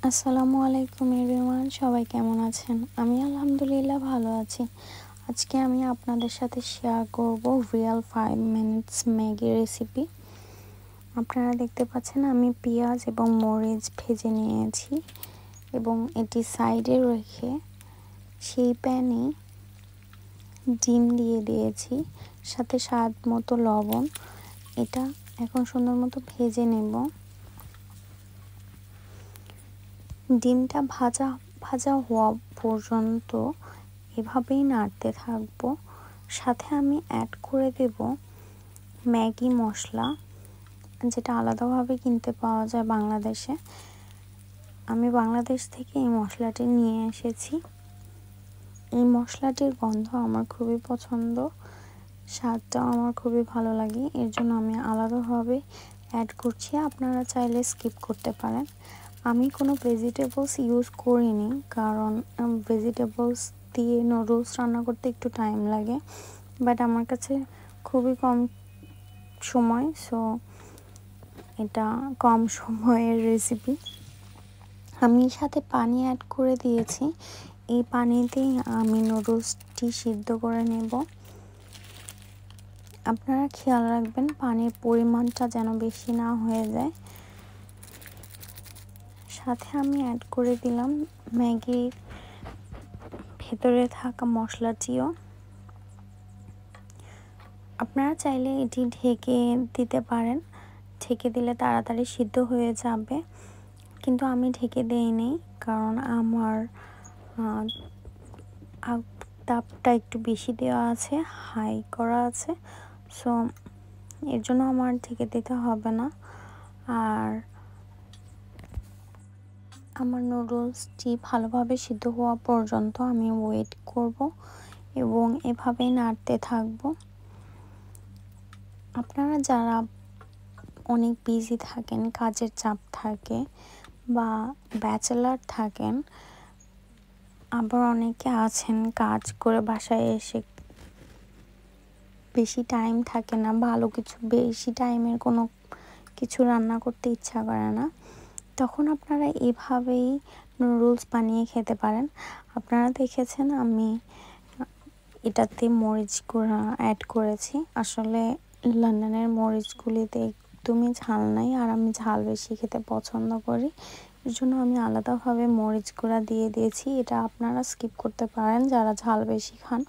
আসসালামু আলাইকুম এভরিওয়ান, সবাই কেমন আছেন? আমি আলহামদুলিল্লাহ ভালো আছি। আজকে আমি আপনাদের সাথে শেয়ার করব রিয়েল 5 মিনিটস ম্যাগি রেসিপি। আপনারা দেখতে পাচ্ছেন আমি পেঁয়াজ এবং মরিচ ভেজে নিয়েছি এবং এটি সাইডে রেখে সেই প্যানে ডিম দিয়ে দিয়েছি, সাথে স্বাদ মতো লবণ। এটা এখন সুন্দর মতো ভেজে নেব। ডিমটা ভাজা ভাজা হওয়া পর্যন্ত এভাবেই নাড়তে থাকবো। সাথে আমি অ্যাড করে দেব ম্যাগি মশলা, যেটা আলাদাভাবে কিনতে পাওয়া যায় বাংলাদেশে। আমি বাংলাদেশ থেকে এই মশলাটি নিয়ে এসেছি। এই মশলাটির গন্ধ আমার খুবই পছন্দ, স্বাদটাও আমার খুবই ভালো লাগে, এর জন্য আমি আলাদাভাবে অ্যাড করছি। আপনারা চাইলে স্কিপ করতে পারেন। আমি কোনো ভেজিটেবলস ইউজ করিনি, কারণ ভেজিটেবলস দিয়ে নুডলস রান্না করতে একটু টাইম লাগে, বাট আমার কাছে খুবই কম সময়, সো এটা কম সময়ের রেসিপি। আমি সাথে পানি অ্যাড করে দিয়েছি। এই পানিতেই আমি নুডলসটি সিদ্ধ করে নেব। আপনারা খেয়াল রাখবেন পানির পরিমাণটা যেন বেশি না হয়ে যায়। সাথে আমি অ্যাড করে দিলাম ম্যাগির ভেতরে থাকা মশলাটিও। আপনারা চাইলে এটি ঢেকে দিতে পারেন, ঢেকে দিলে তাড়াতাড়ি সিদ্ধ হয়ে যাবে, কিন্তু আমি ঢেকে দেইনি কারণ আমার তাপটা একটু বেশি দেওয়া আছে, হাই করা আছে, সো এর জন্য আমার ঢেকে দিতে হবে না। আর আমার নুডলসটি ভালোভাবে সিদ্ধ হওয়া পর্যন্ত আমি ওয়েট করব এবং এভাবেই নাড়তে থাকব। আপনারা যারা অনেক বিজি থাকেন, কাজের চাপ থাকে বা ব্যাচেলার থাকেন, আবার অনেকে আছেন কাজ করে বাসায় এসে বেশি টাইম থাকে না, ভালো কিছু বেশি টাইমের কোনো কিছু রান্না করতে ইচ্ছা করে না, তখন আপনারা এভাবেই নুডলস বানিয়ে খেতে পারেন। আপনারা দেখেছেন আমি এটাতে মরিচ গুঁড়া অ্যাড করেছি। আসলে লন্ডনের মরিচগুলিতে একদমই ঝাল নাই, আর আমি ঝাল বেশি খেতে পছন্দ করি, এর জন্য আমি আলাদাভাবে মরিচ গুঁড়া দিয়ে দিয়েছি। এটা আপনারা স্কিপ করতে পারেন, যারা ঝাল বেশি খান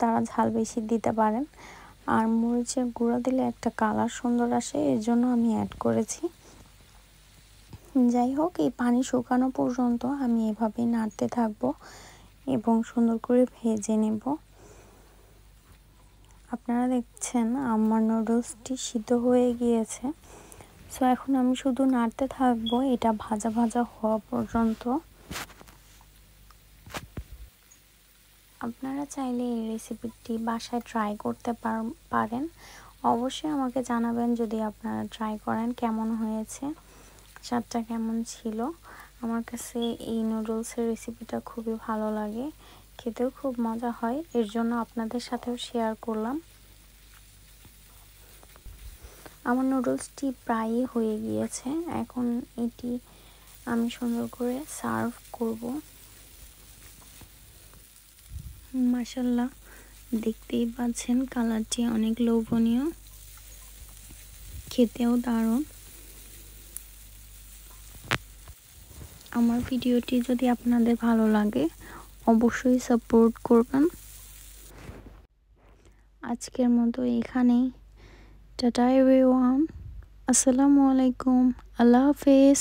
তারা ঝাল বেশি দিতে পারেন। আর মরিচের গুঁড়া দিলে একটা কালার সুন্দর আসে, এর জন্য আমি অ্যাড করেছি। যাই হোক, এই পানি শুকানো পর্যন্ত আমি এভাবেই নাড়তে থাকবো এবং সুন্দর করে ভেজে নেব। আপনারা দেখছেন আমার নুডলসটি সিদ্ধ হয়ে গিয়েছে, সো এখন আমি শুধু নাড়তে থাকবো এটা ভাজা ভাজা হওয়া পর্যন্ত। আপনারা চাইলে এই রেসিপিটি বাসায় ট্রাই করতে পারেন। অবশ্যই আমাকে জানাবেন যদি আপনারা ট্রাই করেন কেমন হয়েছে, স্বাদটা কেমন ছিল। আমার কাছে এই নুডলসের রেসিপিটা খুবই ভালো লাগে, খেতেও খুব মজা হয়, এর জন্য আপনাদের সাথেও শেয়ার করলাম। আমার নুডলসটি প্রায়ই হয়ে গিয়েছে, এখন এটি আমি সুন্দর করে সার্ভ করব। মাশাআল্লাহ, দেখতেই পাচ্ছেন কালারটি অনেক লোভনীয়, খেতেও দারুণ। আমার ভিডিওটি যদি আপনাদের ভালো লাগে অবশ্যই সাপোর্ট করবেন। আজকের মতো এখানেই, টাটা এভরিওয়ান, আসসালামু আলাইকুম, আল্লাহ হাফেজ।